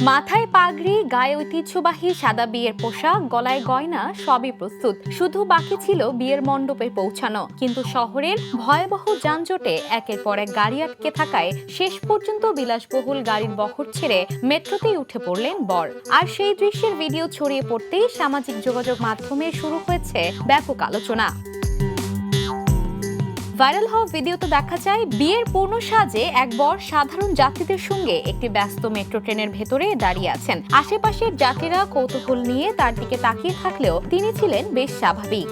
মাথায় পাগড়ি, গায়ে ঐতিহ্যবাহী সাদা বিয়ের পোশাক, গলায় গয়না সবই প্রস্তুত, শুধু বাকি ছিল বিয়ের মণ্ডপে পৌঁছানো। কিন্তু শহরের ভয়াবহ যানজটে একের পর এক গাড়ি আটকে থাকায় শেষ পর্যন্ত বিলাসবহুল গাড়ির বহর ছেড়ে মেট্রোতেই উঠে পড়লেন বর। আর সেই দৃশ্যের ভিডিও ছড়িয়ে পড়তেই সামাজিক যোগাযোগ মাধ্যমে শুরু হয়েছে ব্যাপক আলোচনা। ভাইরাল হওয়া ভিডিওতে দেখা যায় বিয়ের পূর্ণ সাজে এক বর সাধারণ যাত্রীদের সঙ্গে একটি ব্যস্ত মেট্রো ট্রেনের ভেতরে দাঁড়িয়ে আছেন। আশেপাশের যাত্রীরা কৌতূহল নিয়ে তার দিকে তাকিয়ে থাকলেও তিনি ছিলেন বেশ স্বাভাবিক।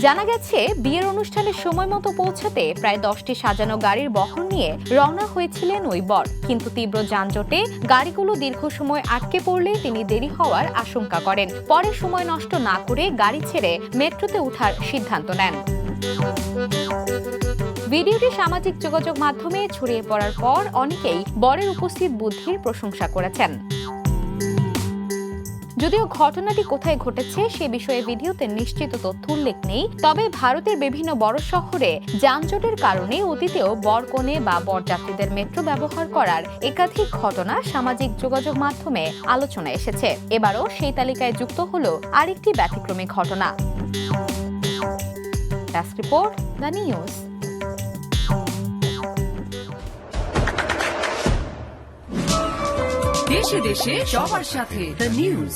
জানা গেছে বিয়ের অনুষ্ঠানের সময় মতো পৌঁছাতে প্রায় 10টি সাজানো গাড়ির বহর নিয়ে রওনা হয়েছিলেন ওই বর। কিন্তু তীব্র যানজটে গাড়িগুলো দীর্ঘ সময় আটকে পড়লে তিনি দেরি হওয়ার আশঙ্কা করেন। পরে সময় নষ্ট না করে গাড়ি ছেড়ে মেট্রোতে ওঠার সিদ্ধান্ত নেন। ভিডিওটি সামাজিক যোগাযোগ মাধ্যমে ছড়িয়ে পড়ার পর অনেকেই বরের উপস্থিত বুদ্ধির প্রশংসা করেছেন। যদিও ঘটনাটি কোথায় ঘটেছে সে বিষয়ে ভিডিওতে নিশ্চিত তথ্য উল্লেখ নেই, তবে ভারতের বিভিন্ন বড় শহরে যানজটের কারণে অতীতেও বর কনে বা বরযাত্রীদের মেট্রো ব্যবহার করার একাধিক ঘটনা সামাজিক যোগাযোগ মাধ্যমে আলোচনায় এসেছে। এবারও সেই তালিকায় যুক্ত হলো আরেকটি ব্যতিক্রমী ঘটনা। Desk report, the news. দেশে দেশে সবার সাথে দ্য নিউজ।